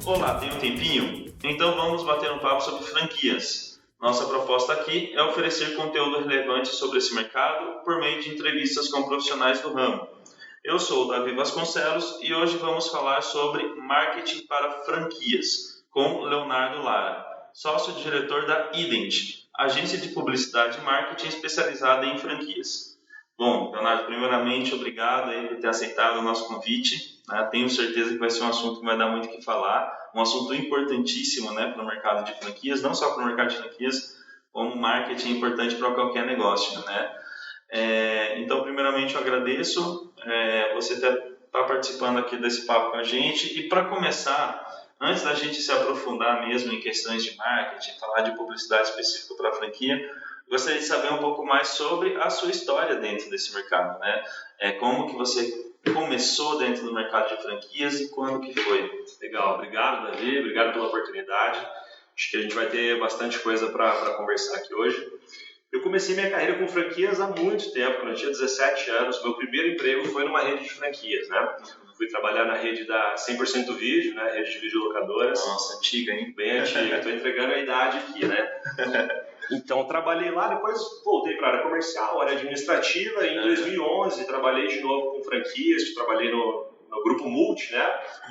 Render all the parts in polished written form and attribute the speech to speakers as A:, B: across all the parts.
A: Olá, tem um tempinho? Então vamos bater um papo sobre franquias. Nossa proposta aqui é oferecer conteúdo relevante sobre esse mercado por meio de entrevistas com profissionais do ramo. Eu sou o Davi Vasconcelos e hoje vamos falar sobre marketing para franquias com Leonardo Lara, sócio-diretor da Ident, agência de publicidade e marketing especializada em franquias. Bom, Leonardo, primeiramente, obrigado aí por ter aceitado o nosso convite. Tenho certeza que vai ser um assunto que vai dar muito o que falar, um assunto importantíssimo, para o mercado de franquias, não só para o mercado de franquias, como marketing é importante para qualquer negócio, Então, primeiramente, eu agradeço você estar participando aqui desse papo com a gente. E para começar, antes da gente se aprofundar mesmo em questões de marketing, falar de publicidade específica para a franquia, gostaria de saber um pouco mais sobre a sua história dentro desse mercado, Como que você começou dentro do mercado de franquias e quando que foi?
B: Legal, obrigado, Davi, obrigado pela oportunidade. Acho que a gente vai ter bastante coisa para conversar aqui hoje. Eu comecei minha carreira com franquias há muito tempo, quando eu tinha 17 anos. Meu primeiro emprego foi numa rede de franquias, Fui trabalhar na rede da 100% Vídeo, rede de videolocadoras.
A: Nossa, antiga, hein?
B: Bem antiga, estou entregando a idade aqui, Então, trabalhei lá, depois voltei para a área comercial, área administrativa, e em 2011 trabalhei de novo com franquias, trabalhei no Grupo Multi,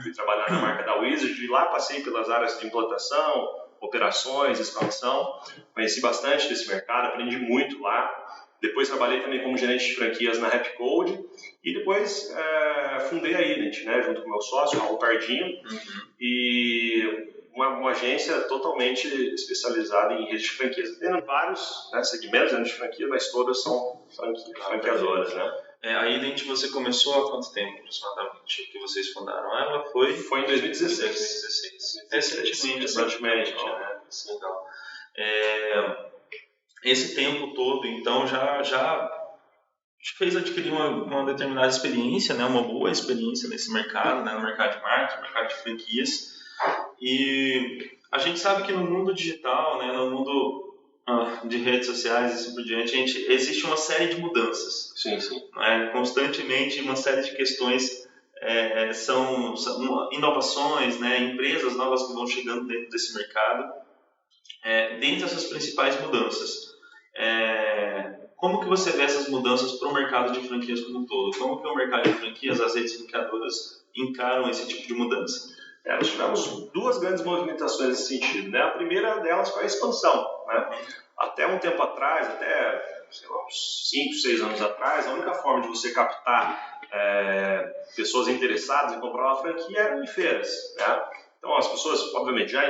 B: Fui trabalhar na marca da Wizard, e lá passei pelas áreas de implantação, operações, expansão, conheci bastante desse mercado, aprendi muito lá. Depois trabalhei também como gerente de franquias na Rapcode e depois fundei a Ident, junto com meu sócio, Raul Pardinho, e uma agência totalmente especializada em rede de franquias. Tendo vários segmentos dentro de franquia, mas todas são franqueadoras,
A: A Ident você começou há quanto tempo, aproximadamente, que vocês fundaram? Ela foi
B: em 2016.
A: Recentemente. Legal. Esse tempo todo, então, já fez adquirir uma determinada experiência, uma boa experiência nesse mercado, no mercado de marketing, no mercado de franquias. E a gente sabe que no mundo digital, no mundo de redes sociais e assim por diante, existe uma série de mudanças.
B: Sim.
A: Constantemente uma série de questões são inovações, empresas novas que vão chegando dentro desse mercado. Dentre essas principais mudanças, como que você vê essas mudanças para o mercado de franquias como um todo? Como que o mercado de franquias, as redes franqueadoras encaram esse tipo de mudança?
B: Nós tivemos duas grandes movimentações nesse sentido. A primeira delas foi a expansão. Até um tempo atrás, uns 5, 6 anos atrás, a única forma de você captar pessoas interessadas em comprar uma franquia era em feiras. Então as pessoas, obviamente, já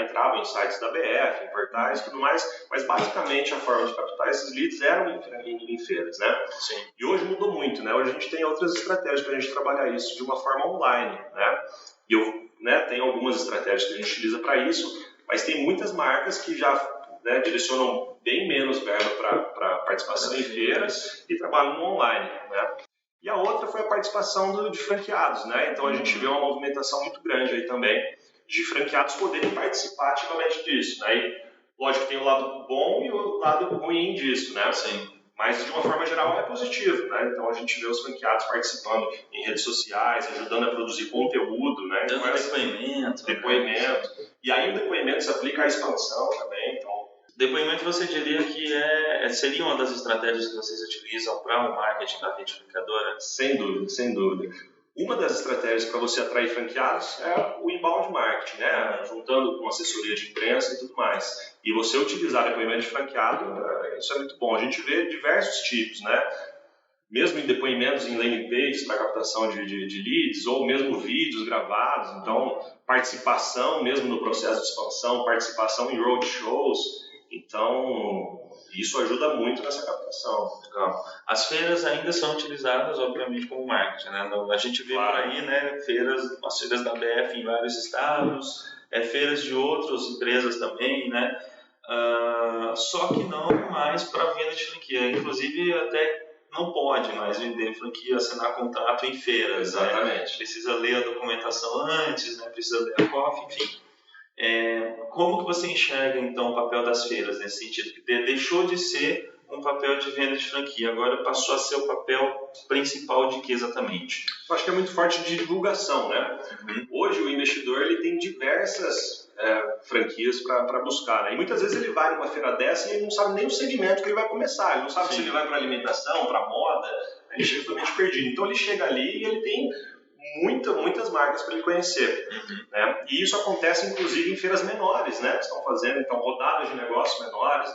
B: entravam em sites da BF, em portais e tudo mais, mas basicamente a forma de captar esses leads eram em feiras.
A: Sim.
B: E hoje mudou muito. Hoje a gente tem outras estratégias para a gente trabalhar isso de uma forma online. E eu tenho algumas estratégias que a gente utiliza para isso, mas tem muitas marcas que já direcionam bem menos verba para participação em feiras e trabalham no online. E a outra foi a participação de franqueados. Então a gente vê uma movimentação muito grande aí também de franqueados poderem participar ativamente disso. E, lógico que tem o lado bom e o lado ruim disso.
A: Sim.
B: Mas de uma forma geral é positivo. Então a gente vê os franqueados participando em redes sociais, ajudando a produzir conteúdo,
A: dando depoimento.
B: E aí o depoimento se aplica à expansão também. Então,
A: depoimento você diria que seria uma das estratégias que vocês utilizam para o marketing da rede franqueadora?
B: Sem dúvida. Uma das estratégias para você atrair franqueados é o inbound marketing, juntando com assessoria de imprensa e tudo mais. E você utilizar depoimento de franqueado, isso é muito bom. A gente vê diversos tipos, mesmo em depoimentos em landing pages para captação de leads, ou mesmo vídeos gravados. Então, participação mesmo no processo de expansão, participação em roadshows. Então, isso ajuda muito nessa captação.
A: Legal. As feiras ainda são utilizadas, obviamente, como marketing. A gente vê por aí, as feiras da BF em vários estados, feiras de outras empresas também, só que não mais para venda de franquia. Inclusive, até não pode mais vender franquia, assinar contrato em feiras.
B: Exatamente.
A: Precisa ler a documentação antes, precisa ler a COF, enfim. Como que você enxerga, então, o papel das feiras nesse sentido? Que deixou de ser um papel de venda de franquia, agora passou a ser o papel principal de que exatamente?
B: Eu acho que é muito forte de divulgação, né? Hoje o investidor ele tem diversas franquias para buscar, né? E muitas vezes ele vai numa feira dessa e ele não sabe nem o segmento que ele vai começar, ele não sabe se ele vai para alimentação, para moda, ele chega totalmente perdido. Então ele chega ali e ele tem muitas marcas para ele conhecer, né? E isso acontece inclusive em feiras menores, né? Que estão fazendo então rodadas de negócios menores,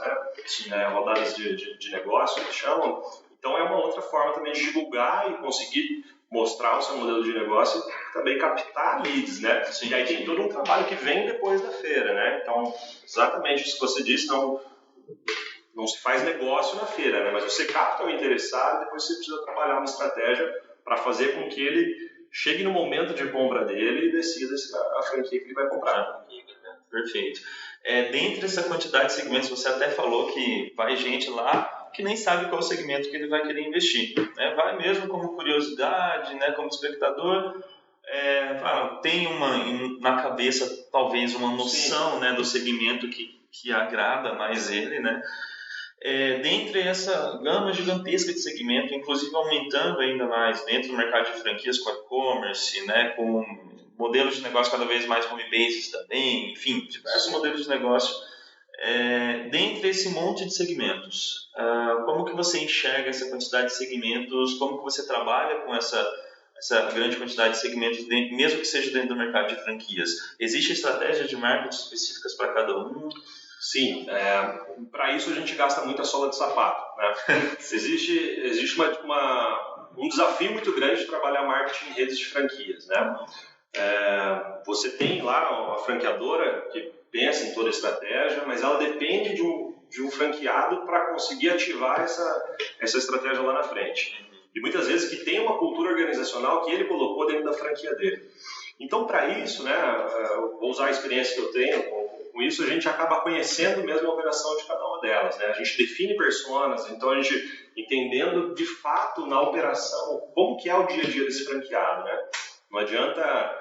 B: né? Rodadas de negócio que chamam. Então é uma outra forma também de divulgar e conseguir mostrar o seu modelo de negócio e também captar leads, né?
A: Sim.
B: E aí tem todo um trabalho que vem depois da feira, né? Então exatamente isso que você disse, não se faz negócio na feira, né? Mas você capta o interessado e depois você precisa trabalhar uma estratégia para fazer com que ele chegue no momento de compra dele e decida a franquia que ele vai comprar.
A: Perfeito. Dentre essa quantidade de segmentos, você até falou que vai gente lá que nem sabe qual segmento que ele vai querer investir, né? Vai mesmo como curiosidade, né? Como espectador, tem na cabeça talvez uma noção, né? Do segmento que agrada mais ele, né? Dentre essa gama gigantesca de segmento, inclusive aumentando ainda mais dentro do mercado de franquias com e-commerce, né, com modelos de negócio cada vez mais home-based também, enfim, diversos modelos de negócio. Dentre esse monte de segmentos, como que você enxerga essa quantidade de segmentos, como que você trabalha com essa grande quantidade de segmentos, mesmo que seja dentro do mercado de franquias? Existe estratégias de marketing específicas para cada um?
B: Sim, para isso a gente gasta muita sola de sapato, né? Existe um desafio muito grande de trabalhar marketing em redes de franquias, né? Você tem lá uma franqueadora que pensa em toda a estratégia, mas ela depende de um franqueado para conseguir ativar essa estratégia lá na frente. E muitas vezes que tem uma cultura organizacional que ele colocou dentro da franquia dele. Então, para isso, né, vou usar a experiência que eu tenho com isso, a gente acaba conhecendo mesmo a operação de cada uma delas, né? A gente define personas, então a gente entendendo de fato na operação como que é o dia a dia desse franqueado, né? Não adianta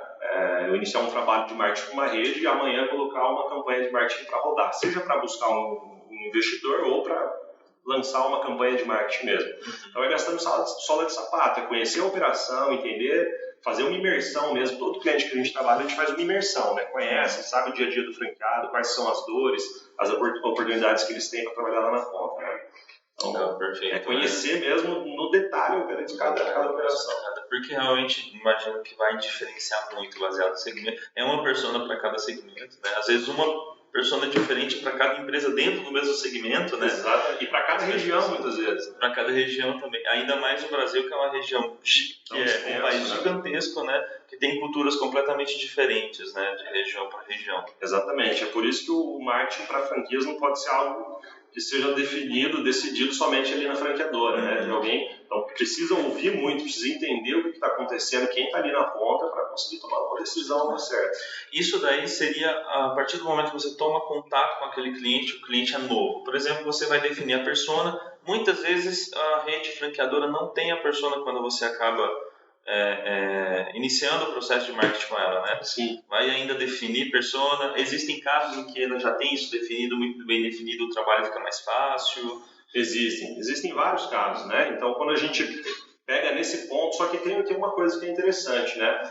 B: eu iniciar um trabalho de marketing com uma rede e amanhã colocar uma campanha de marketing para rodar, seja para buscar um investidor ou para lançar uma campanha de marketing mesmo. Então é gastando sola de sapato, é conhecer a operação, entender, fazer uma imersão mesmo. Todo cliente que a gente trabalha, a gente faz uma imersão, né? Conhece, sabe o dia a dia do franqueado, quais são as dores, as oportunidades que eles têm para trabalhar lá na ponta, né? Então,
A: perfeito,
B: conhecer mesmo no detalhe de cada operação.
A: Porque realmente, imagino que vai diferenciar muito baseado no segmento. É uma persona para cada segmento, né? Às vezes uma persona diferente para cada empresa dentro do mesmo segmento, né?
B: Exato, e para cada região, muitas vezes.
A: Para cada região também. Ainda mais no Brasil, que é uma região que é um país gigantesco, né? Que tem culturas completamente diferentes, né? De região para região.
B: Exatamente. É por isso que o marketing para franquias não pode ser algo que seja decidido somente ali na franqueadora, né? De alguém. Então, precisa ouvir muito, precisa entender o que está acontecendo, quem está ali na ponta para conseguir tomar uma decisão certa.
A: Isso daí seria a partir do momento que você toma contato com aquele cliente, o cliente é novo. Por exemplo, você vai definir a persona. Muitas vezes a rede franqueadora não tem a persona quando você acaba iniciando o processo de marketing com ela, né?
B: Sim.
A: Vai ainda definir persona. Existem casos em que ela já tem isso definido, muito bem definido, o trabalho fica mais fácil.
B: Existem vários casos, né? Então, quando a gente pega nesse ponto, só que tem uma coisa que é interessante, né?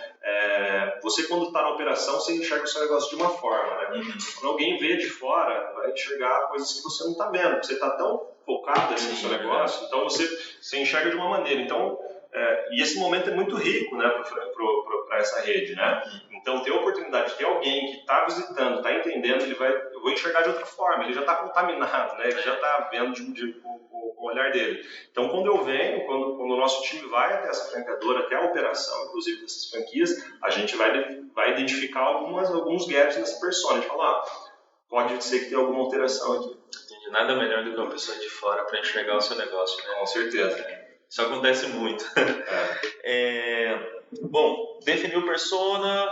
B: Você, quando está na operação, você enxerga o seu negócio de uma forma, né? Quando alguém vê de fora, vai enxergar coisas que você não está vendo. Você está tão focado no seu negócio, então você enxerga de uma maneira. Então, e esse momento é muito rico, né, para essa rede, né? Então, ter a oportunidade de ter alguém que está visitando, está entendendo, eu vou enxergar de outra forma, ele já está contaminado, né? Ele já está vendo com o olhar dele. Então, quando eu venho, quando o nosso time vai até essa franqueadora, até a operação, inclusive, dessas franquias, a gente vai identificar alguns gaps nessa persona. A gente fala, pode ser que tenha alguma alteração aqui.
A: Entendi. Nada melhor do que uma pessoa de fora para enxergar o seu negócio, né?
B: Com certeza.
A: Isso acontece muito. Bom, definiu persona,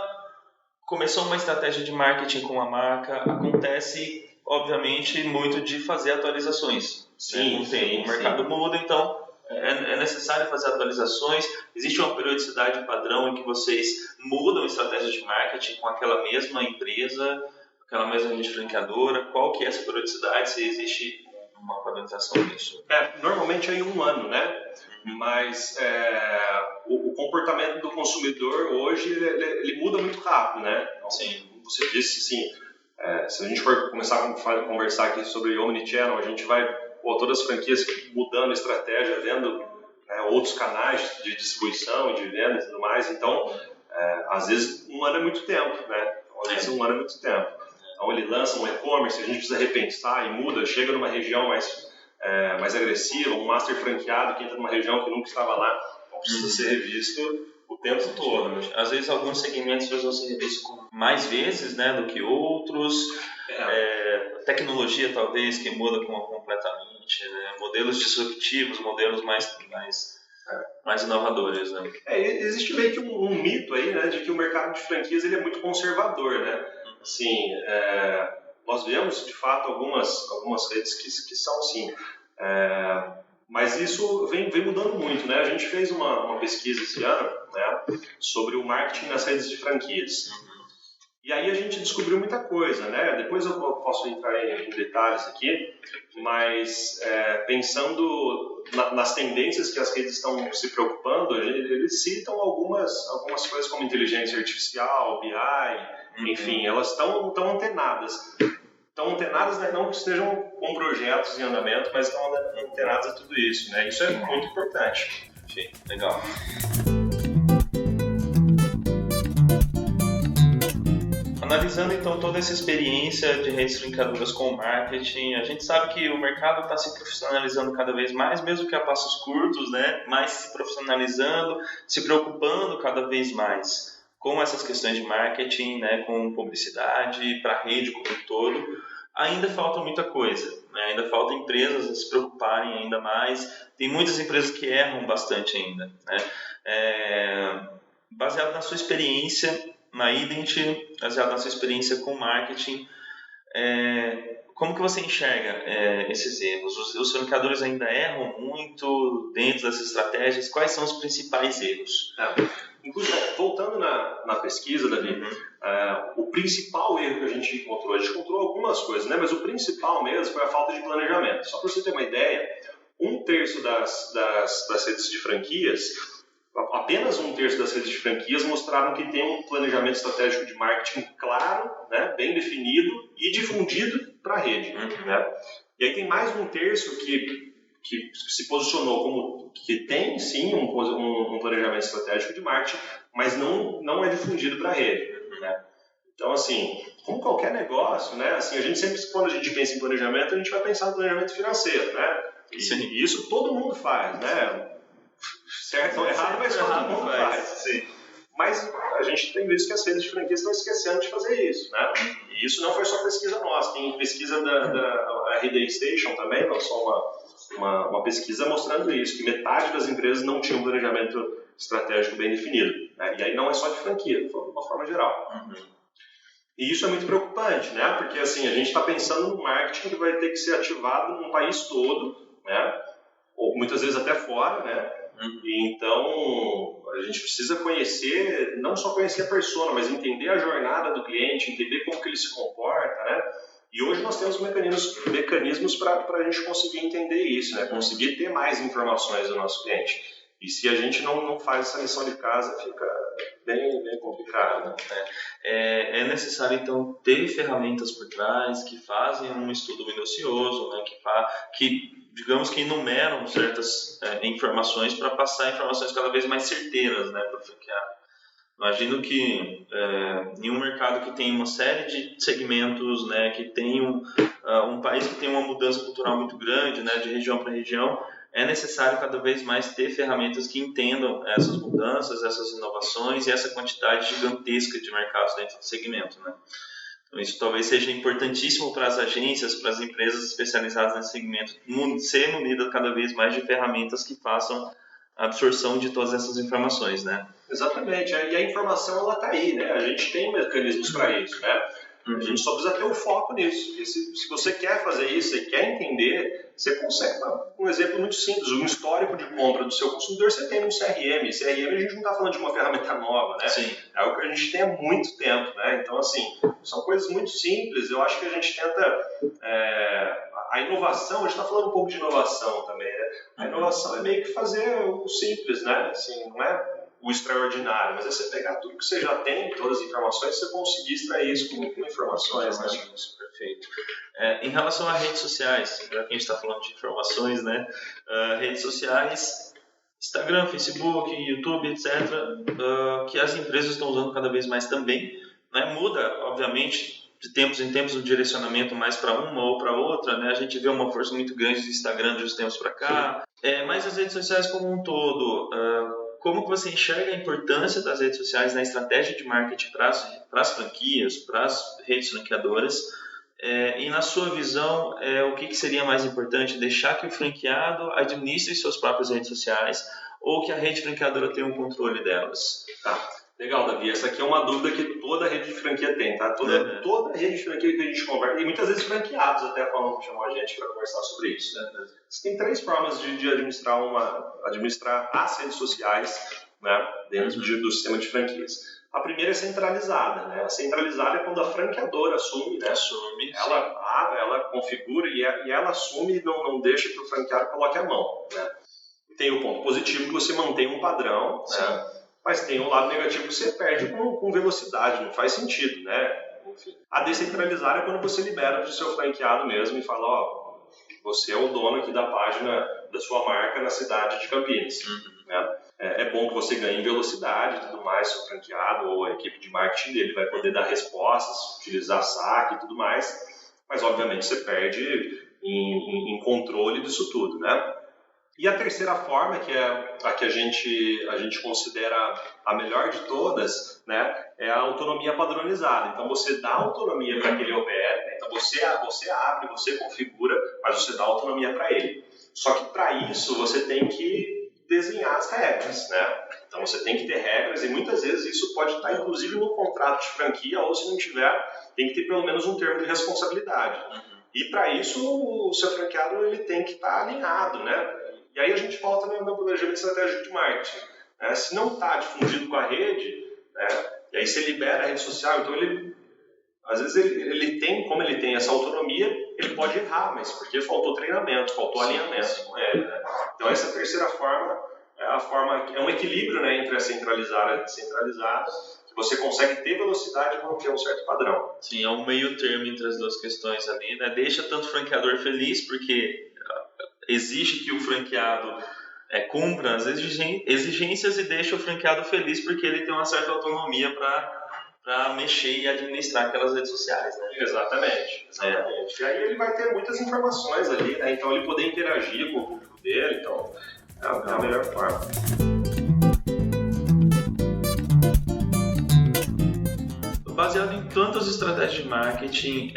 A: começou uma estratégia de marketing com a marca, acontece, obviamente, muito de fazer atualizações.
B: Sim,
A: o mercado muda, então é necessário fazer atualizações. Existe uma periodicidade padrão em que vocês mudam a estratégia de marketing com aquela mesma empresa, aquela mesma rede franqueadora. Qual que é essa periodicidade? Se existe uma padronização disso?
B: Normalmente é em um ano, né? Mas o comportamento do consumidor hoje ele muda muito rápido, né? Então,
A: Sim.
B: como você disse, assim, se a gente for começar a conversar aqui sobre Omnichannel, a gente vai, todas as franquias mudando a estratégia, vendo outros canais de distribuição, de venda e tudo mais. Então, às vezes um ano é muito tempo, né? Às vezes um ano é muito tempo. Então ele lança um e-commerce, a gente precisa repensar e muda, chega numa região mais agressiva, um master franqueado que entra numa região que nunca estava lá, então precisa ser revisto o tempo todo. Né?
A: Às vezes alguns segmentos precisam ser revistos mais vezes, né, do que outros. Tecnologia talvez que muda completamente, né? Modelos disruptivos, modelos mais inovadores, né?
B: Existe meio que um mito aí, né, de que o mercado de franquias ele é muito conservador, né? Assim, nós vemos de fato algumas redes que são assim, mas isso vem mudando muito, né? A gente fez uma pesquisa esse ano, né, sobre o marketing nas redes de franquias. E aí a gente descobriu muita coisa, né? Depois eu posso entrar em detalhes aqui, mas pensando nas tendências que as redes estão se preocupando, eles citam algumas coisas como inteligência artificial, BI, enfim, elas estão antenadas. Estão antenadas, né? Não que estejam com projetos em andamento, mas estão antenadas a tudo isso, né? Isso é muito importante.
A: Sim, legal. Analisando então toda essa experiência de redes franqueadoras com o marketing, a gente sabe que o mercado está se profissionalizando cada vez mais, mesmo que a passos curtos, né? Mas se profissionalizando, se preocupando cada vez mais com essas questões de marketing, né? Com publicidade, para a rede como um todo. Ainda falta muita coisa, né? Ainda falta empresas a se preocuparem ainda mais. Tem muitas empresas que erram bastante ainda, né? Baseado na sua experiência na Ident, baseado na sua experiência com marketing, como que você enxerga esses erros? Os franqueadores ainda erram muito dentro dessas estratégias? Quais são os principais erros?
B: Inclusive, voltando na pesquisa, Davi, o principal erro que a gente encontrou algumas coisas, né? Mas o principal mesmo foi a falta de planejamento. Só para você ter uma ideia, 1/3 das redes de franquias, apenas 1/3 das redes de franquias mostraram que tem um planejamento estratégico de marketing claro, né, bem definido e difundido para a rede. Né? E aí tem mais 1/3 que se posicionou como que tem sim um planejamento estratégico de marketing, mas não é difundido para a rede. Né? Então, assim, como qualquer negócio, né, assim, a gente sempre, quando a gente pensa em planejamento, a gente vai pensar no planejamento financeiro. Né? E isso todo mundo faz, né? Certo ou errado, mas todo mundo faz. Sim. Mas a gente tem visto que as redes de franquias estão esquecendo de fazer isso, né? E isso não foi só pesquisa nossa, tem pesquisa da RD Station também, lançou uma pesquisa mostrando isso, que metade das empresas não tinham um planejamento estratégico bem definido. Né? E aí não é só de franquia, de uma forma geral. E isso é muito preocupante, né? Porque assim, a gente está pensando no marketing que vai ter que ser ativado no país todo, né? Ou muitas vezes até fora, né? E então a gente precisa conhecer, não só conhecer a persona, mas entender a jornada do cliente, entender como que ele se comporta, né? E hoje nós temos mecanismos para a gente conseguir entender isso, né? Conseguir ter mais informações do nosso cliente. E se a gente não faz essa lição de casa, fica bem complicado. Né?
A: É necessário, então, ter ferramentas por trás que fazem um estudo minucioso, né? que digamos que enumeram certas informações para passar informações cada vez mais certeiras, né, para o franqueado. Imagino que em um mercado que tem uma série de segmentos, né, que tem um país que tem uma mudança cultural muito grande, né, de região para região, é necessário cada vez mais ter ferramentas que entendam essas mudanças, essas inovações e essa quantidade gigantesca de mercados dentro do segmento, né. Então, isso talvez seja importantíssimo para as agências, para as empresas especializadas nesse segmento, ser munida cada vez mais de ferramentas que façam a absorção de todas essas informações, né?
B: Exatamente. E a informação, ela está aí, né? A gente tem mecanismos para isso, né? A gente só precisa ter o foco nisso. E se você quer fazer isso, você quer entender, você consegue. Um exemplo muito simples, um histórico de compra do seu consumidor você tem no CRM. CRM a gente não está falando de uma ferramenta nova, né?
A: Sim.
B: É algo que a gente tem há muito tempo, né? Então, assim, são coisas muito simples. Eu acho que a gente tenta a inovação, a gente está falando um pouco de inovação também, né? A inovação é meio que fazer o simples, né? Assim, não é o extraordinário, mas é você pegar tudo que você já tem, todas as informações, e você conseguir extrair isso com informações, né?
A: Perfeito. Em relação a redes sociais, já que a gente está falando de informações, né? Redes sociais, Instagram, Facebook, YouTube, etc., que as empresas estão usando cada vez mais também, né? Muda, obviamente, de tempos em tempos o direcionamento mais para uma ou para outra, né? A gente vê uma força muito grande do Instagram de uns tempos para cá, mas as redes sociais como um todo, como que você enxerga a importância das redes sociais na estratégia de marketing para as franquias, para as redes franqueadoras? E na sua visão, o que seria mais importante? Deixar que o franqueado administre suas próprias redes sociais ou que a rede franqueadora tenha um controle delas?
B: Tá. Legal, Davi. Essa aqui é uma dúvida que toda rede de franquia tem, tá? Toda rede de franquia que a gente conversa, e muitas vezes franqueados até chamam a gente para conversar sobre isso. Você tem 3 formas de administrar as redes sociais, né, dentro do sistema de franquias. A primeira é centralizada, né? A centralizada é quando a franqueadora assume, né? Ela configura e ela assume e não deixa que o franqueado coloque a mão, né? Tem o ponto positivo que você mantém um padrão, né? Mas tem um lado negativo que você perde com velocidade, não faz sentido, né? Enfim. A descentralizada é quando você libera para o seu franqueado mesmo e fala, você é o dono aqui da página da sua marca na cidade de Campinas, né? É bom que você ganhe velocidade e tudo mais, seu franqueado ou a equipe de marketing dele vai poder dar respostas, utilizar saque e tudo mais, mas obviamente você perde em controle disso tudo, né? E a terceira forma, que é a que a gente considera a melhor de todas, né, é a autonomia padronizada. Então você dá autonomia para que ele opere, né? Então você abre, você configura, mas você dá autonomia para ele. Só que para isso você tem que desenhar as regras, né? Então você tem que ter regras e muitas vezes isso pode estar inclusive no contrato de franquia ou se não tiver, tem que ter pelo menos um termo de responsabilidade. E para isso o seu franqueado ele tem que estar alinhado, né? E aí a gente volta no planejamento estratégico de marketing, né? Se não está difundido com a rede, né? E aí você libera a rede social, então às vezes ele tem essa autonomia, ele pode errar, mas porque faltou treinamento, faltou alinhamento com ele, né? Então essa terceira forma é um equilíbrio, né, entre a centralizada e a descentralizada, que você consegue ter velocidade e manter um certo padrão.
A: Sim, é um meio termo entre as duas questões ali, né? Deixa tanto o franqueador feliz, porque exige que o franqueado cumpra as exigências e deixa o franqueado feliz porque ele tem uma certa autonomia para mexer e administrar aquelas redes sociais, né?
B: Exatamente. E aí ele vai ter muitas informações ali, né? Então ele poder interagir com o público dele, então é a melhor forma.
A: Baseado em tantas estratégias de marketing,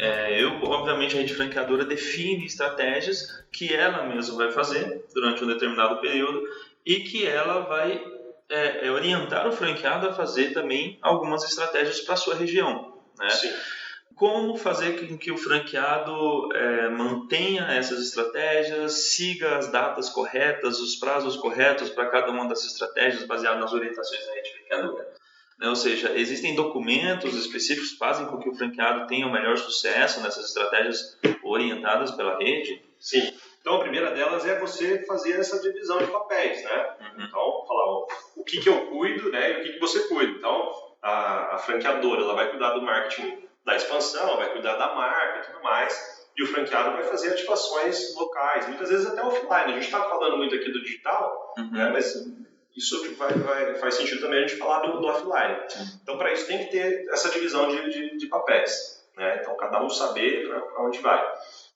A: obviamente, a rede franqueadora define estratégias que ela mesma vai fazer durante um determinado período e que ela vai orientar o franqueado a fazer também algumas estratégias para a sua região, né?
B: Sim.
A: Como fazer com que o franqueado mantenha essas estratégias, siga as datas corretas, os prazos corretos para cada uma dessas estratégias, baseado nas orientações da rede franqueadora? Ou seja, existem documentos específicos que fazem com que o franqueado tenha o melhor sucesso nessas estratégias orientadas pela rede?
B: Sim. Então, a primeira delas é você fazer essa divisão de papéis, né? Então, falar o que eu cuido, né, e o que você cuida. Então, a franqueadora ela vai cuidar do marketing da expansão, vai cuidar da marca e tudo mais, e o franqueado vai fazer ativações locais, muitas vezes até offline. A gente está falando muito aqui do digital, né, mas isso faz sentido também a gente falar do offline. Então, para isso, tem que ter essa divisão de papéis, né? Então, cada um saber para onde vai.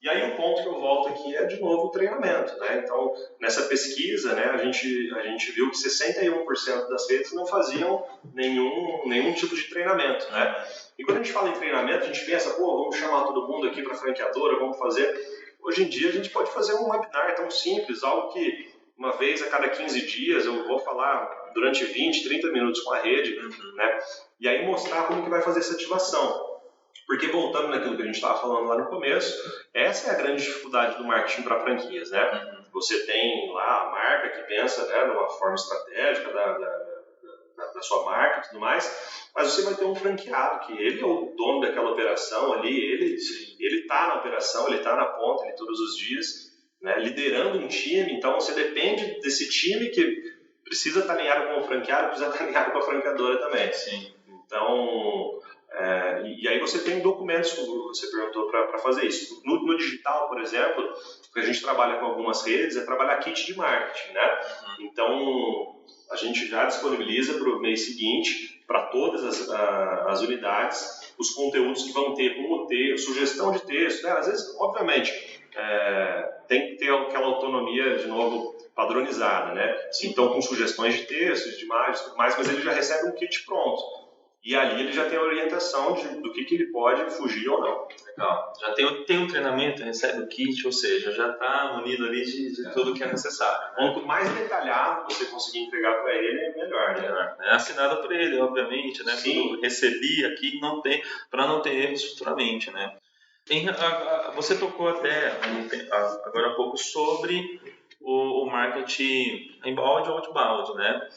B: E aí, o ponto que eu volto aqui é, de novo, o treinamento, né? Então, nessa pesquisa, né, a gente viu que 61% das redes não faziam nenhum tipo de treinamento, né? E quando a gente fala em treinamento, a gente pensa, vamos chamar todo mundo aqui para a franqueadora, vamos fazer... Hoje em dia, a gente pode fazer um webinar tão simples, algo que uma vez a cada 15 dias eu vou falar durante 20, 30 minutos com a rede, né? E aí mostrar como que vai fazer essa ativação. Porque voltando naquilo que a gente estava falando lá no começo, essa é a grande dificuldade do marketing para franquias, né? Você tem lá a marca que pensa, né, numa forma estratégica da da sua marca e tudo mais, mas você vai ter um franqueado que ele é o dono daquela operação ali, ele está na operação, ele está na ponta ali todos os dias, né, liderando um time. Então você depende desse time que precisa estar alinhado com o franqueado, precisa estar alinhado com a franqueadora também.
A: Sim.
B: Então, e aí você tem documentos, como você perguntou, para fazer isso. No digital, por exemplo, que a gente trabalha com algumas redes, é trabalhar kit de marketing, né? Então, a gente já disponibiliza para o mês seguinte, para todas as unidades, os conteúdos que vão ter, como ter, sugestão de texto, né? Às vezes, obviamente, tem que ter aquela autonomia, de novo, padronizada, né? Então, com sugestões de texto, de imagens, tudo mais, mas ele já recebe um kit pronto. E ali ele já tem a orientação do que ele pode fugir ou não.
A: Legal. Já tem um treinamento, recebe o kit, ou seja, já está munido ali de tudo que é necessário. Né?
B: Quanto mais detalhado você conseguir entregar para ele, melhor. Né?
A: É assinado por ele, obviamente, né? Tudo recebi aqui, para não ter erros futuramente, né? Você tocou até agora há pouco sobre o marketing inbound e outbound, né?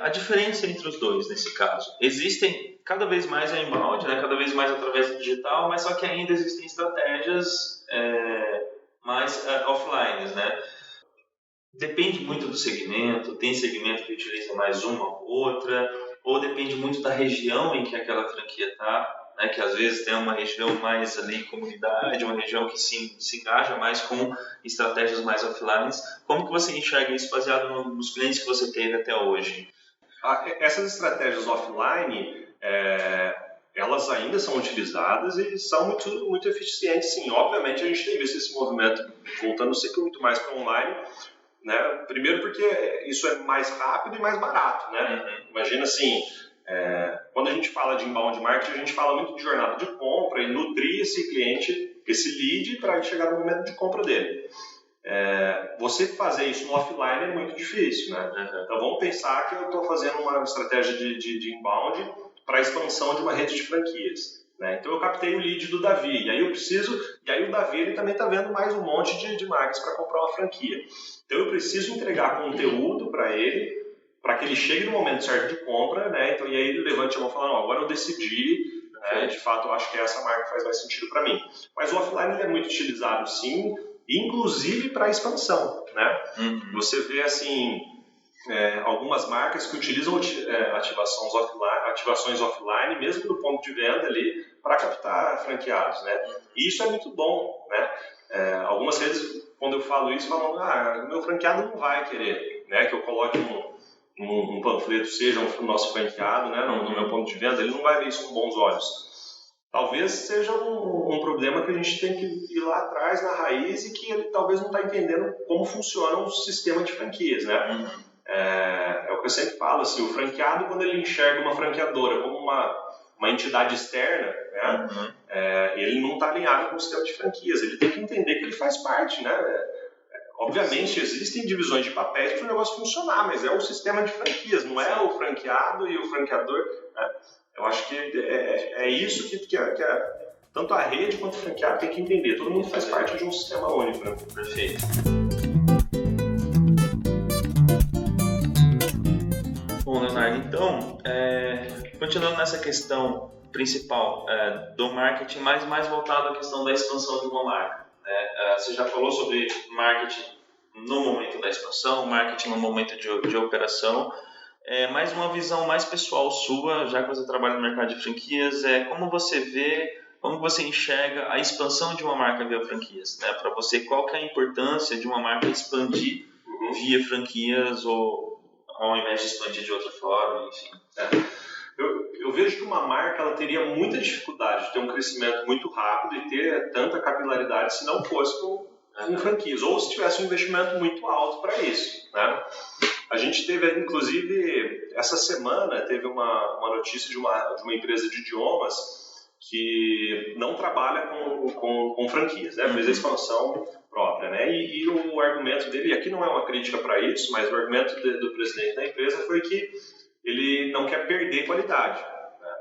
A: A diferença entre os dois nesse caso. Existem cada vez mais a inbound, né? Cada vez mais através do digital, mas só que ainda existem estratégias mais offline, né? Depende muito do segmento, tem segmento que utiliza mais uma ou outra, ou depende muito da região em que aquela franquia está. Né, que às vezes tem uma região mais ali comunidade, uma região que se engaja mais com estratégias mais offline. Como que você enxerga isso baseado nos clientes que você teve até hoje?
B: Essas estratégias offline, elas ainda são utilizadas e são muito, muito eficientes, sim. Obviamente a gente tem visto esse movimento voltando sempre muito mais para online, né? Primeiro porque isso é mais rápido e mais barato, né? Imagina assim, quando a gente fala de inbound marketing, a gente fala muito de jornada de compra e nutrir esse cliente, esse lead, para chegar no momento de compra dele. Você fazer isso no offline é muito difícil, né? Então vamos pensar que eu estou fazendo uma estratégia de inbound para a expansão de uma rede de franquias. Né? Então eu captei o lead do Davi, e aí o Davi ele também está vendo mais um monte de marcas para comprar uma franquia. Então eu preciso entregar conteúdo para ele, para que ele chegue no momento certo de compra, né? Então, e aí ele levante a mão e fala, não, agora eu decidi, de fato eu acho que essa marca faz mais sentido para mim. Mas o offline ele é muito utilizado, sim, inclusive para expansão, né? Você vê, assim, algumas marcas que utilizam ativações offline, mesmo no ponto de venda ali, para captar franqueados, né? E isso é muito bom, né? Algumas vezes, quando eu falo isso, falam, meu franqueado não vai querer, né, que eu coloque um panfleto, seja o nosso franqueado, né, no meu ponto de venda, ele não vai ver isso com bons olhos. Talvez seja um problema que a gente tem que ir lá atrás, na raiz, e que ele talvez não está entendendo como funciona um sistema de franquias, né? É o que eu sempre falo, assim, o franqueado, quando ele enxerga uma franqueadora como uma entidade externa, né, ele não está alinhado com o sistema de franquias, ele tem que entender que ele faz parte, né? Obviamente, existem divisões de papéis para o negócio funcionar, mas é o sistema de franquias, não é o franqueado e o franqueador. Eu acho que é isso que tanto a rede quanto o franqueado tem que entender. Todo mundo faz parte de um sistema único. Né?
A: Perfeito. Bom, Leonardo, então, continuando nessa questão principal do marketing, mais voltado à questão da expansão de uma marca. Você já falou sobre marketing no momento da expansão, marketing no momento de operação, mas uma visão mais pessoal sua, já que você trabalha no mercado de franquias, como você vê, como você enxerga a expansão de uma marca via franquias? Né? Para você, qual que é a importância de uma marca expandir via franquias ou ao invés de expandir de outra forma, enfim?
B: Eu vejo que uma marca ela teria muita dificuldade de ter um crescimento muito rápido e ter tanta capilaridade se não fosse com franquias, ou se tivesse um investimento muito alto para isso. Né? A gente teve, inclusive, essa semana, teve uma notícia de uma empresa de idiomas que não trabalha com franquias, né? Fez a expansão própria. Né? E o argumento dele, e aqui não é uma crítica para isso, mas o argumento do presidente da empresa foi que ele não quer perder qualidade. Né?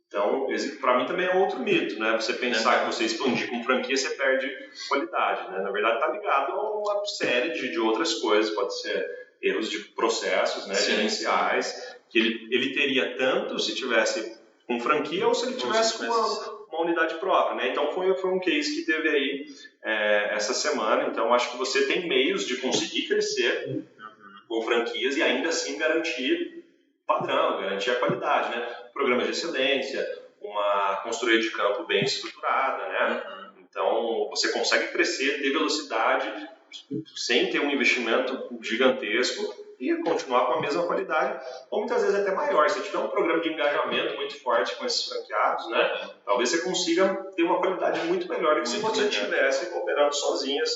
B: Então, para mim também é outro mito, né? Você pensar que você expandir com franquia, você perde qualidade. Né? Na verdade, está ligado a uma série de outras coisas. Pode ser erros de processos, né, gerenciais, que ele teria tanto se tivesse com franquia ou se ele tivesse com uma unidade própria, né? Então foi um case que teve aí essa semana. Então acho que você tem meios de conseguir crescer com franquias e ainda assim garantir padrão, garantir a qualidade, né? Programas de excelência, uma construída de campo bem estruturada, né? Então você consegue crescer, ter velocidade sem ter um investimento gigantesco e continuar com a mesma qualidade, ou muitas vezes até maior. Se tiver um programa de engajamento muito forte com esses franqueados, né, talvez você consiga ter uma qualidade muito melhor do que se você estivesse operando sozinho a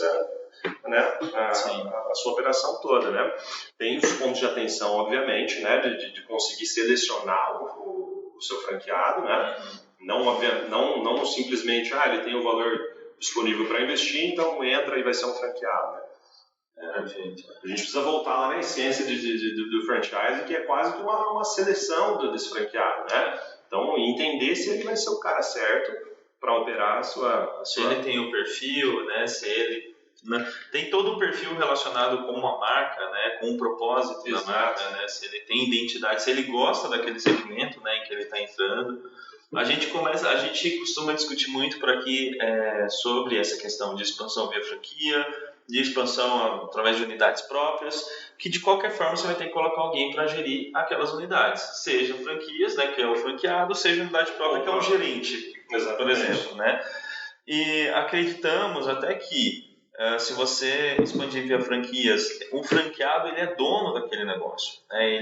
B: sua operação toda. Né? Tem os pontos de atenção, obviamente, né, de conseguir selecionar o seu franqueado, né? Não simplesmente ele tem o valor disponível para investir, então entra e vai ser um franqueado. Né? A gente precisa voltar lá na essência do franchise, que é quase que uma seleção desse franqueado, né? Então, entender se ele vai ser o cara certo para operar a sua...
A: Se ele tem o perfil, né? Se ele... Né? Tem todo o perfil relacionado com uma marca, né? Com o propósito da marca, né? Se ele tem identidade, se ele gosta daquele segmento, né? Em que ele está entrando. A gente costuma discutir muito por aqui sobre essa questão de expansão via franquia, de expansão através de unidades próprias, que de qualquer forma você vai ter que colocar alguém para gerir aquelas unidades, seja franquias, né, que é o franqueado, seja unidade própria, que é o gerente, por exemplo, né? E acreditamos até que se você expandir via franquias, o franqueado ele é dono daquele negócio, né?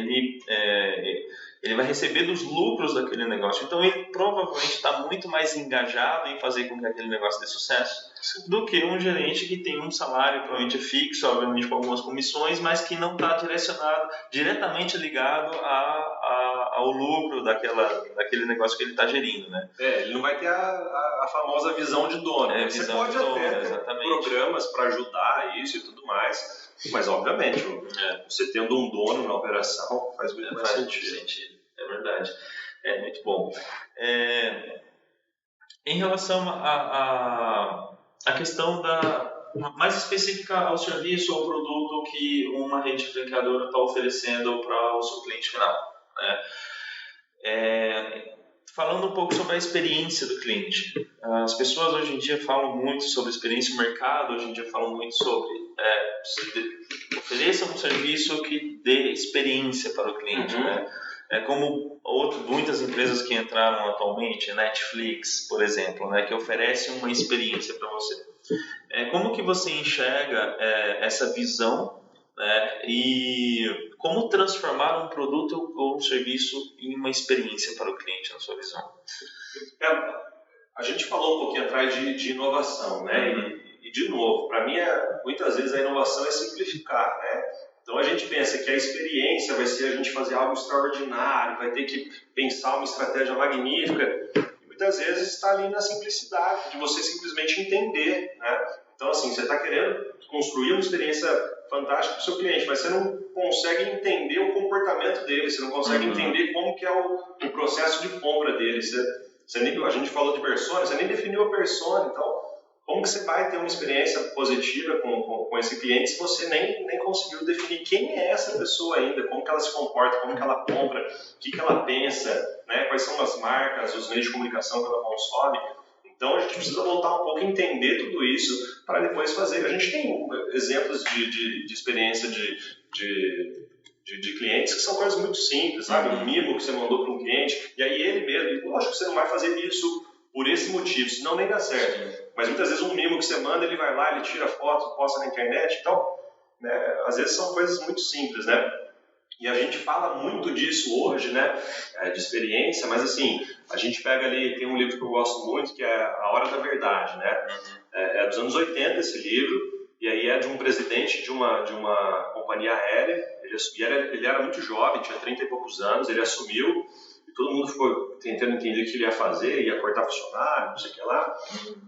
A: Ele vai receber dos lucros daquele negócio. Então, ele provavelmente está muito mais engajado em fazer com que aquele negócio dê sucesso do que um gerente que tem um salário provavelmente fixo, obviamente com algumas comissões, mas que não está diretamente ligado ao lucro daquele negócio que ele está gerindo, né?
B: Ele não vai ter a famosa visão de dono. Você pode até ter programas para ajudar isso e tudo mais, mas obviamente você tendo um dono na operação faz muito mais sentido.
A: É verdade. É muito bom. Em relação à questão mais específica ao serviço ou produto que uma rede franqueadora está oferecendo para o seu cliente final, né? Falando um pouco sobre a experiência do cliente. As pessoas hoje em dia falam muito sobre experiência, o mercado hoje em dia fala muito sobre ofereça um serviço que dê experiência para o cliente, né? Como muitas empresas que entraram atualmente, Netflix, por exemplo, né, que oferece uma experiência para você. Como que você enxerga essa visão, né, e como transformar um produto ou um serviço em uma experiência para o cliente, na sua visão?
B: A gente falou um pouquinho atrás de inovação, né? E de novo, para mim, muitas vezes a inovação é simplificar, né? Então a gente pensa que a experiência vai ser a gente fazer algo extraordinário, vai ter que pensar uma estratégia magnífica. E muitas vezes está ali na simplicidade, de você simplesmente entender, né? Então assim, você está querendo construir uma experiência fantástica para o seu cliente, mas você não consegue entender o comportamento dele, você não consegue entender como que é o processo de compra dele. A gente falou de persona, você nem definiu a persona, então como que você vai ter uma experiência positiva com esse cliente se você nem conseguiu definir quem é essa pessoa ainda, como que ela se comporta, como que ela compra, o que ela pensa, né? Quais são as marcas, os meios de comunicação que ela consome. Então a gente precisa voltar um pouco e entender tudo isso para depois fazer. A gente tem exemplos de experiência de clientes que são coisas muito simples, sabe? Um mimo que você mandou para um cliente, e aí ele mesmo, lógico que você não vai fazer isso por esse motivo, senão nem dá certo. Mas muitas vezes um mimo que você manda, ele vai lá, ele tira foto, posta na internet, então, né, às vezes são coisas muito simples, né? E a gente fala muito disso hoje, né, de experiência, mas assim, a gente pega ali, tem um livro que eu gosto muito, que é A Hora da Verdade, né? É dos anos 80 esse livro, e aí é de um presidente de uma companhia aérea, ele era muito jovem, tinha 30 e poucos anos, ele assumiu, todo mundo ficou tentando entender o que ele ia fazer, ia cortar funcionário, não sei o que lá.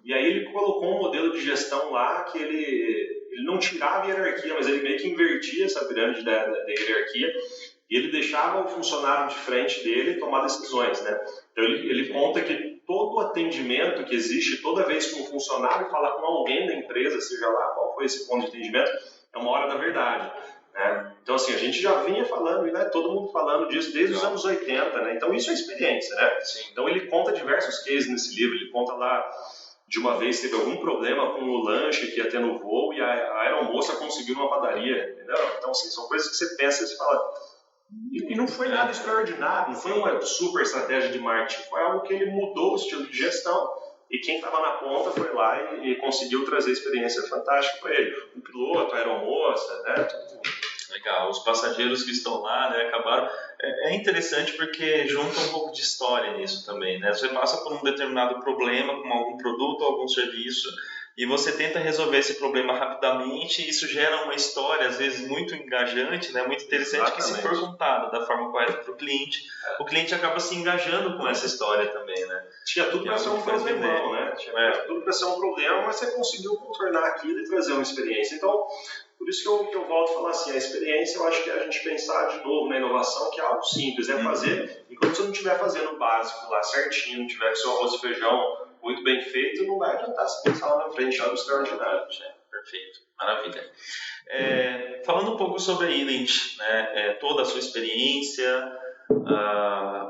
B: E aí ele colocou um modelo de gestão lá que ele não tirava a hierarquia, mas ele meio que invertia essa pirâmide da hierarquia e ele deixava o funcionário de frente dele tomar decisões, né? Então ele conta que todo o atendimento que existe, toda vez que um funcionário fala com alguém da empresa, seja lá qual foi esse ponto de atendimento, é uma hora da verdade. né? Então, assim, a gente já vinha falando, né, todo mundo falando disso desde os anos 80, né? Então, isso é experiência, né?
A: Sim.
B: Então, ele conta diversos cases nesse livro. Ele conta lá, de uma vez, teve algum problema com o lanche que ia ter no voo e a aeromoça conseguiu numa padaria, entendeu? Então, assim, são coisas que você pensa e você fala... E não foi nada extraordinário, não foi uma super estratégia de marketing, foi algo que ele mudou o estilo de gestão e quem estava na ponta foi lá e conseguiu trazer experiência fantástica para ele. O piloto, a aeromoça, né?
A: Legal, os passageiros que estão lá, né, acabaram... É interessante porque junta um pouco de história nisso também, né? Você passa por um determinado problema com algum produto ou algum serviço e você tenta resolver esse problema rapidamente e isso gera uma história, às vezes, muito engajante, né? Muito interessante. Exatamente. Que se for contada da forma correta para o cliente acaba se engajando com essa história também, né?
B: Tinha tudo para ser um problemão, né? Tinha tudo para ser um problema, mas você conseguiu contornar aquilo e trazer uma experiência. Então, por isso que eu volto a falar assim, a experiência, eu acho que é a gente pensar de novo na inovação, que é algo simples, é fazer, enquanto você não estiver fazendo o básico lá certinho, não tiver com seu arroz e feijão muito bem feito, não vai adiantar se pensar lá na frente algo extraordinário.
A: Perfeito, maravilha. Falando um pouco sobre a Ilent, né, toda a sua experiência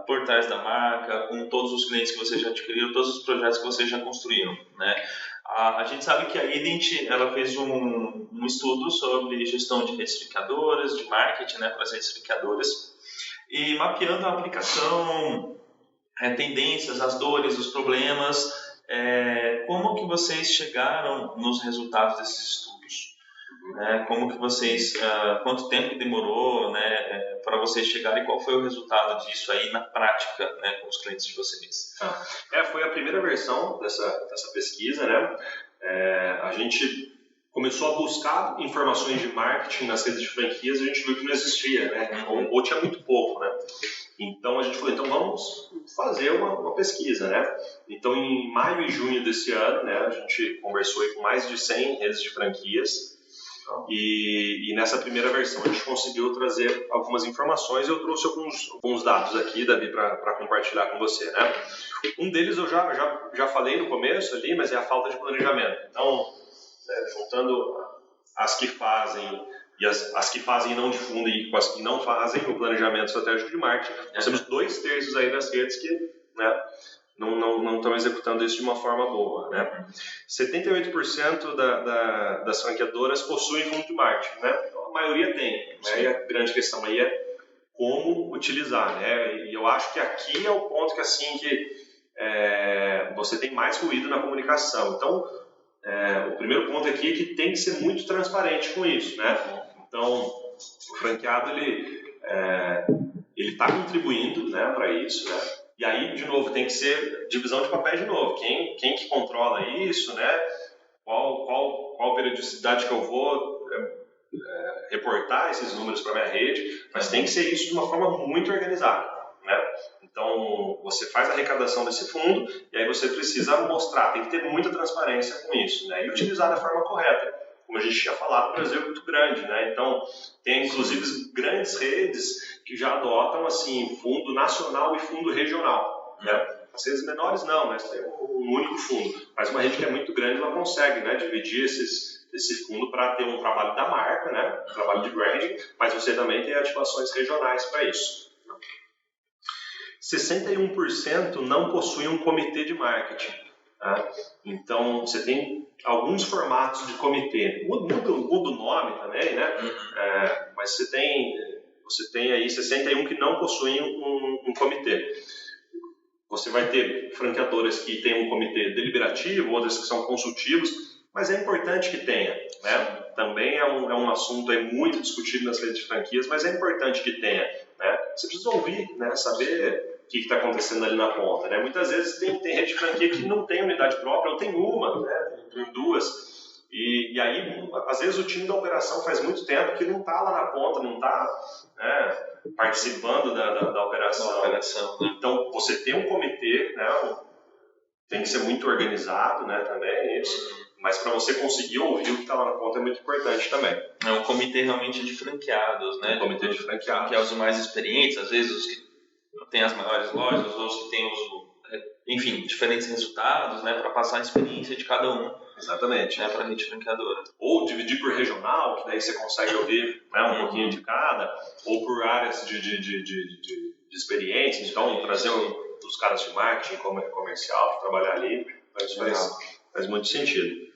A: por trás da marca, com todos os clientes que vocês já adquiriram, todos os projetos que vocês já construíram, né? A gente sabe que a Ilent, ela fez um estudo sobre gestão de retificadoras, de marketing, né, para as retificadoras, e mapeando a aplicação, tendências, as dores, os problemas, como que vocês chegaram nos resultados desses estudos? Como que vocês, quanto tempo demorou, né, para vocês chegarem e qual foi o resultado disso aí na prática, né, com os clientes de vocês?
B: Foi a primeira versão dessa pesquisa, né? A gente começou a buscar informações de marketing nas redes de franquias e a gente viu que não existia, né? Ou tinha muito pouco, né? Então a gente falou, então vamos fazer uma pesquisa, né? Então em maio e junho desse ano, né, a gente conversou aí com mais de 100 redes de franquias e nessa primeira versão a gente conseguiu trazer algumas informações e eu trouxe alguns dados aqui, Davi, para compartilhar com você, né? Um deles eu já falei no começo ali, mas é a falta de planejamento. Então, juntando as que fazem e as que fazem e não difundem e com as que não fazem o planejamento estratégico de marketing, nós temos 2/3 aí das redes que, né, não estão executando isso de uma forma boa, né? 78% das franqueadoras possuem fundo de marketing, né? Então, a maioria tem, né? E a grande questão aí é como utilizar, né? E eu acho que aqui é o ponto que, assim, você tem mais ruído na comunicação. Então, o primeiro ponto aqui é que tem que ser muito transparente com isso, né? Então, o franqueado, ele está contribuindo, né, para isso, né? E aí, de novo, tem que ser divisão de papéis de novo. Quem que controla isso, né? Qual periodicidade que eu vou reportar esses números para minha rede, mas tem que ser isso de uma forma muito organizada, né? Então, você faz a arrecadação desse fundo e aí você precisa mostrar, tem que ter muita transparência com isso, né? E utilizar da forma correta. Como a gente tinha falado, o Brasil é muito grande, né? Então, tem inclusive grandes redes que já adotam assim, fundo nacional e fundo regional, né? As redes menores não, mas tem um único fundo. Mas uma rede que é muito grande, ela consegue, né, dividir esse fundo para ter um trabalho da marca, né, um trabalho de branding, mas você também tem ativações regionais para isso. 61% não possuem um comitê de marketing. Tá? Então, você tem alguns formatos de comitê. Muda o nome também, né? Mas você tem aí 61 que não possuem um comitê. Você vai ter franqueadoras que têm um comitê deliberativo, outras que são consultivos, mas é importante que tenha, né? Também é um assunto aí muito discutido nas redes de franquias, mas é importante que tenha, né? Você precisa ouvir, né? Saber o que está acontecendo ali na ponta, né? Muitas vezes tem rede de franquia que não tem unidade própria, ou tem uma, né? Tem duas. E aí, às vezes, o time da operação faz muito tempo que não está lá na ponta, não está, né, participando da operação. Então, você tem um comitê, né, tem que ser muito organizado, né, também, isso. Mas para você conseguir ouvir o que está lá na ponta é muito importante também.
A: É um comitê realmente de franqueados, né?
B: Um comitê de franqueados.
A: Franqueados mais experientes, às vezes os que têm as maiores lojas, os que têm diferentes resultados, né, para passar a experiência de cada um.
B: Exatamente.
A: Para a rede franqueadora.
B: Ou dividir por regional, que daí você consegue ouvir, né, um pouquinho de cada, ou por áreas de experiência, então trazer os caras de marketing, comercial, para trabalhar ali, faz muito sentido.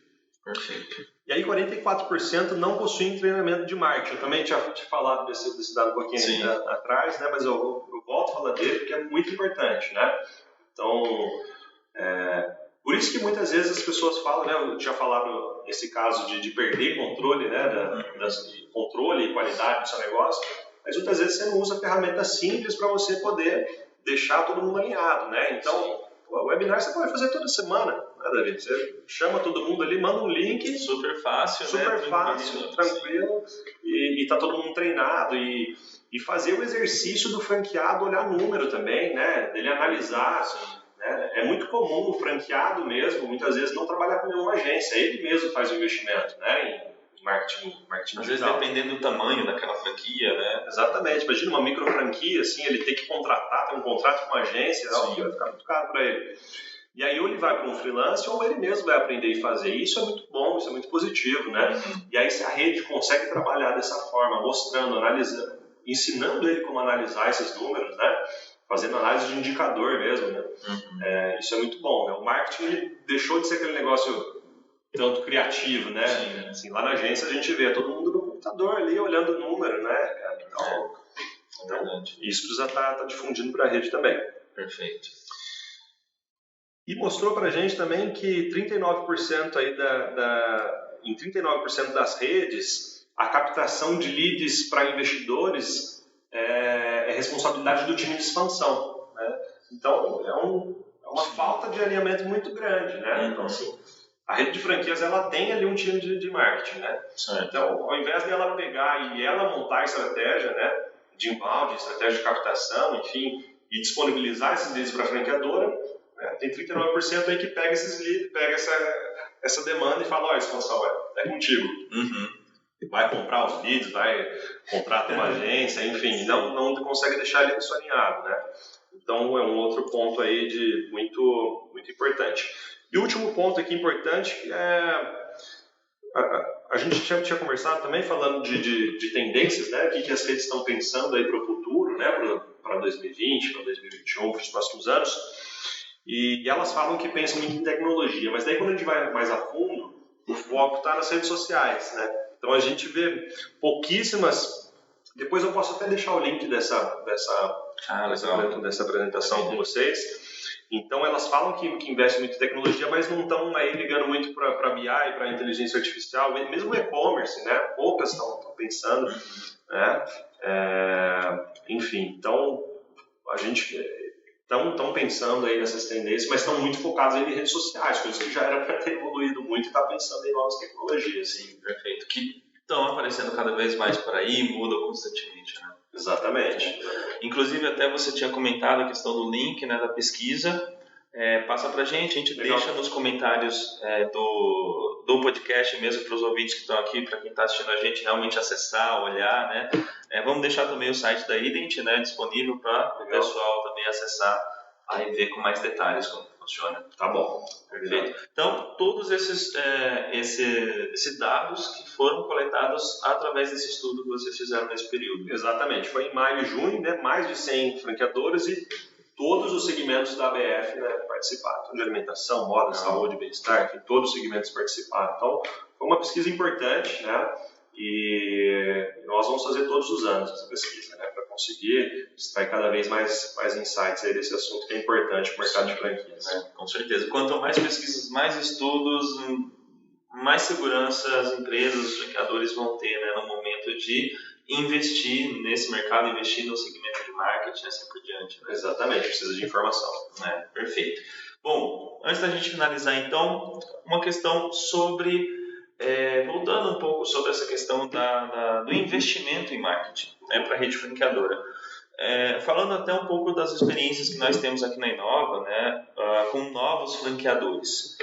A: Perfeito.
B: E aí 44% não possuem treinamento de marketing. Eu também tinha falado desse dado um pouquinho atrás, né, mas eu volto a falar dele porque é muito importante, né? Então, por isso que muitas vezes as pessoas falam, né, eu tinha falado nesse caso de perder controle, né, controle e qualidade do seu negócio, mas muitas vezes você não usa ferramentas simples para você poder deixar todo mundo alinhado, né? Então, o webinar você pode fazer toda semana, né, David? Você chama todo mundo ali, manda um link.
A: Super fácil,
B: tranquilo, e tá todo mundo treinado. E fazer o exercício do franqueado olhar número também, né? Dele analisar. Né? É muito comum o franqueado mesmo, muitas vezes, não trabalhar com nenhuma agência. Ele mesmo faz o investimento, né? Em marketing
A: às
B: digital.
A: Vezes dependendo do tamanho daquela franquia, né?
B: Exatamente. Imagina uma micro franquia, assim, ele tem que contratar, tem um contrato com uma agência, vai ficar muito caro para ele. E aí ou ele vai para um freelance ou ele mesmo vai aprender e fazer. Isso é muito bom, isso é muito positivo, né? E aí se a rede consegue trabalhar dessa forma, mostrando, analisando, ensinando ele como analisar esses números, né? Fazendo análise de indicador mesmo, né? Isso é muito bom, né? O marketing deixou de ser aquele negócio tanto criativo, né? Assim, lá na agência a gente vê todo mundo no computador ali olhando o número, né? Então isso precisa estar difundindo para a rede também.
A: Perfeito.
B: E mostrou para a gente também que 39% aí em 39% das redes, a captação de leads para investidores é responsabilidade do time de expansão, né? Então, é uma falta de alinhamento muito grande, né? Então, assim, a rede de franquias, ela tem ali um time de marketing, né? Então, ao invés dela pegar e ela montar a estratégia, né, de inbound, estratégia de captação, enfim, e disponibilizar esses leads para a franqueadora, tem 39% aí que pega esses leads, pega essa demanda e fala, expansão, é contigo. Vai comprar os leads, contrata uma agência, enfim, não consegue deixar isso alinhado, né? Então, é um outro ponto aí muito, muito importante. E o último ponto aqui importante a gente tinha conversado também falando de tendências, né? O que as redes estão pensando aí para o futuro, né? Para 2020, para 2021, para os próximos anos. E elas falam que pensam muito em tecnologia, mas daí quando a gente vai mais a fundo, o foco está nas redes sociais, né? Então a gente vê pouquíssimas. Depois eu posso até deixar o link dessa apresentação com vocês. Então elas falam que investem muito em tecnologia, mas não estão aí ligando muito para BI, para inteligência artificial, mesmo o e-commerce, né? Poucas estão pensando, né? Enfim, então a gente estão pensando aí nessas tendências, mas estão muito focados aí em redes sociais, coisas que já era para ter evoluído muito e está pensando em novas tecnologias.
A: Sim, perfeito. Que estão aparecendo cada vez mais por aí, mudam constantemente, né?
B: Exatamente.
A: Inclusive, até você tinha comentado a questão do link, né, da pesquisa. Passa pra gente deixa nos comentários do podcast mesmo para os ouvintes que estão aqui, para quem está assistindo a gente realmente acessar, olhar, né? Vamos deixar também o site da Ident, né, disponível para o pessoal também acessar e ver com mais detalhes como funciona.
B: Tá bom.
A: Perfeito. Então, todos esses dados que foram coletados através desse estudo que vocês fizeram nesse período.
B: Exatamente. Foi em maio e junho, né, mais de 100 franqueadores e todos os segmentos da ABF, né, participaram. Então, de alimentação, moda, saúde, bem-estar, enfim, todos os segmentos participaram. Então, foi uma pesquisa importante, né, e nós vamos fazer todos os anos essa pesquisa, né, para conseguir extrair cada vez mais insights aí desse assunto que é importante para o mercado de franquias.
A: Né? Com certeza. Quanto mais pesquisas, mais estudos, mais segurança as empresas, os franqueadores vão ter, né, no momento de investir nesse mercado, investir no segmento de marketing, assim por diante. Né?
B: Exatamente, precisa de informação.
A: Perfeito. Bom, antes da gente finalizar então, uma questão sobre, voltando um pouco sobre essa questão do investimento em marketing, né, para a rede franqueadora. Falando até um pouco das experiências que nós temos aqui na Inova, né, com novos franqueadores.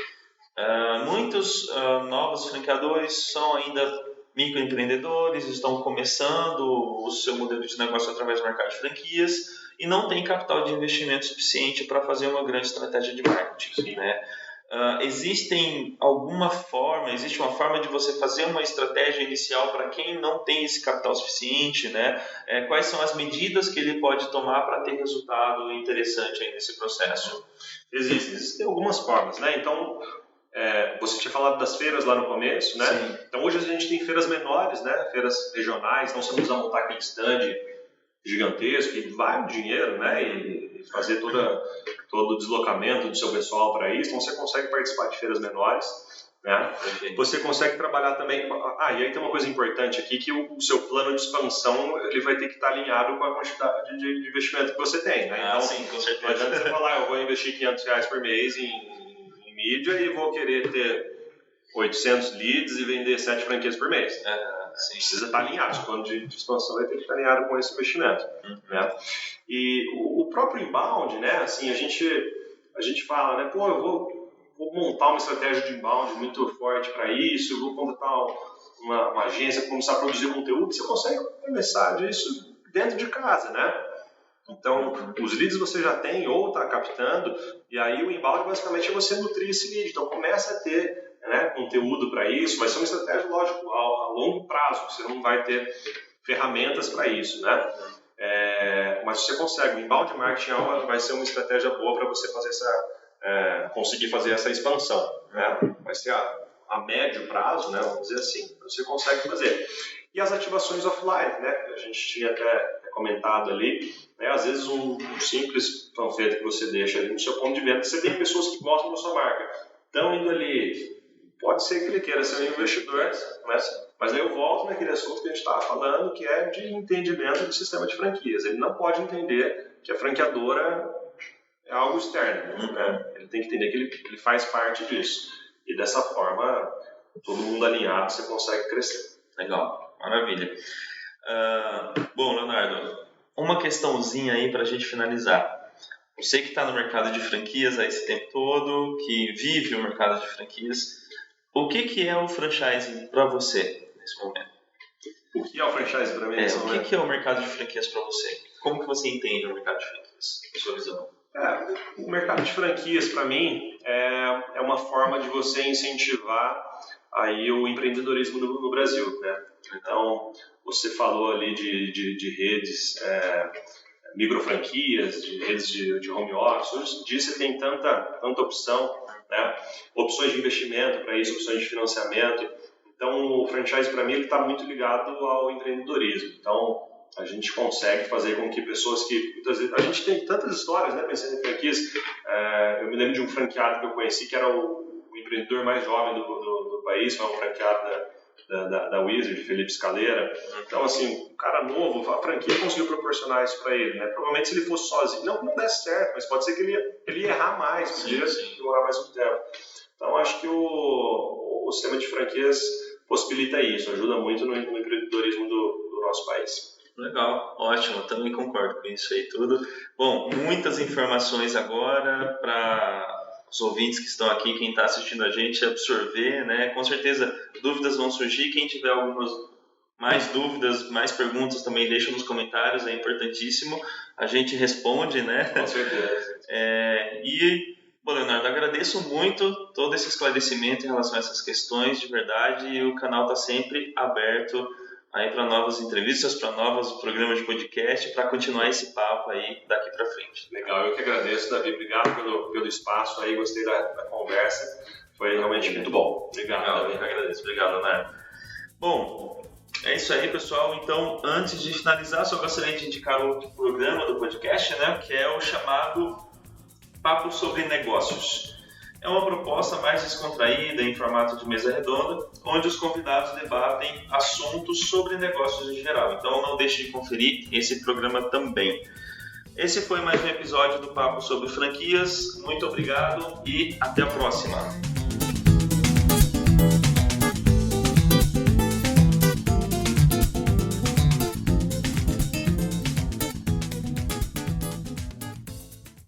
A: Muitos novos franqueadores são ainda microempreendedores, estão começando o seu modelo de negócio através do mercado de franquias e não tem capital de investimento suficiente para fazer uma grande estratégia de marketing, né? existe uma forma de você fazer uma estratégia inicial para quem não tem esse capital suficiente, né? Quais são as medidas que ele pode tomar para ter resultado interessante aí nesse processo?
B: Existem algumas formas, né? Então, você tinha falado das feiras lá no começo, né?
A: Sim.
B: Então, hoje a gente tem feiras menores, né? Feiras regionais, não você não precisa montar aquele stand gigantesco que vai dinheiro, né? E fazer todo o deslocamento do seu pessoal para isso. Então, você consegue participar de feiras menores, né? Você consegue trabalhar também... e aí tem uma coisa importante aqui, que o seu plano de expansão ele vai ter que estar alinhado com a quantidade de investimento que você tem, né? Então,
A: sim, com certeza.
B: Não adianta você falar, eu vou investir R$500 por mês em mídia e vou querer ter 800 leads e vender 7 franquias por mês.
A: Sim.
B: Precisa estar alinhado, o plano de expansão vai ter que estar alinhado com esse investimento. Né? E o próprio inbound, né? Assim, a gente fala, né? Eu vou montar uma estratégia de inbound muito forte para isso, eu vou contratar uma agência, começar a produzir conteúdo. Você consegue começar disso dentro de casa, né? Então, os leads você já tem ou está captando, e aí o inbound basicamente é você nutrir esse lead. Então, começa a ter, né, conteúdo para isso, vai ser uma estratégia, lógico, a longo prazo, você não vai ter ferramentas para isso, né? Mas você consegue. O inbound marketing vai ser uma estratégia boa para você fazer conseguir fazer essa expansão, né? Vai ser a médio prazo, né, vamos dizer assim, você consegue fazer. E as ativações offline, né? A gente tinha até comentado ali, né? Às vezes um simples panfleto que você deixa ali no seu ponto de venda, você tem pessoas que gostam da sua marca, estão indo ali, pode ser que ele queira ser um investidor, né? Mas aí eu volto naquele assunto que a gente estava falando, que é de entendimento do sistema de franquias. Ele não pode entender que a franqueadora é algo externo, né? Ele tem que entender que ele faz parte disso. E dessa forma, todo mundo alinhado, você consegue crescer.
A: Legal, maravilha. Bom, Leonardo, uma questãozinha aí para a gente finalizar. Você que está no mercado de franquias aí esse tempo todo, que vive o mercado de franquias, o que é o franchising para você nesse momento?
B: O que é o franchising para mim nesse momento?
A: O que é o mercado de franquias para você? Como que você entende o mercado de franquias, na sua visão?
B: O mercado de franquias, para mim, é uma forma de você incentivar aí o empreendedorismo no Brasil, né? Então, você falou ali de redes, microfranquias, de redes de home office. Hoje em dia você tem tanta opção, né? Opções de investimento para isso, opções de financiamento. Então, o franchise, para mim, ele está muito ligado ao empreendedorismo. Então, a gente consegue fazer com que pessoas que... Muitas vezes, a gente tem tantas histórias, né, pensando em franquias. Eu me lembro de um franqueado que eu conheci, que era o empreendedor mais jovem do país, foi um franqueado da Wizard, Felipe Scalera. Então, assim, um cara novo, a franquia conseguiu proporcionar isso para ele, né? Provavelmente se ele fosse sozinho, não desse certo, mas pode ser que ele ia errar mais, podia demorar mais um tempo. Então, acho que o sistema de franquias possibilita isso, ajuda muito no empreendedorismo do nosso país.
A: Legal, ótimo, também concordo com isso aí tudo. Bom, muitas informações agora para os ouvintes que estão aqui, quem está assistindo a gente, absorver, né? Com certeza dúvidas vão surgir, quem tiver algumas mais dúvidas, mais perguntas também deixa nos comentários, é importantíssimo, a gente responde, né?
B: Com certeza.
A: Bom, Leonardo, agradeço muito todo esse esclarecimento em relação a essas questões, de verdade, e o canal está sempre aberto aí para novas entrevistas, para novos programas de podcast, para continuar esse papo aí daqui para frente.
B: Legal, eu que agradeço, Davi, obrigado pelo espaço aí, gostei da conversa, foi realmente muito bom. Obrigado, Davi.
A: Eu agradeço, obrigado, Leonardo. Bom, é isso aí, pessoal. Então, antes de finalizar, só gostaria de indicar outro programa do podcast, né, que é o chamado Papo sobre Negócios. É uma proposta mais descontraída, em formato de mesa redonda, onde os convidados debatem assuntos sobre negócios em geral. Então não deixe de conferir esse programa também. Esse foi mais um episódio do Papo sobre Franquias. Muito obrigado e até a próxima.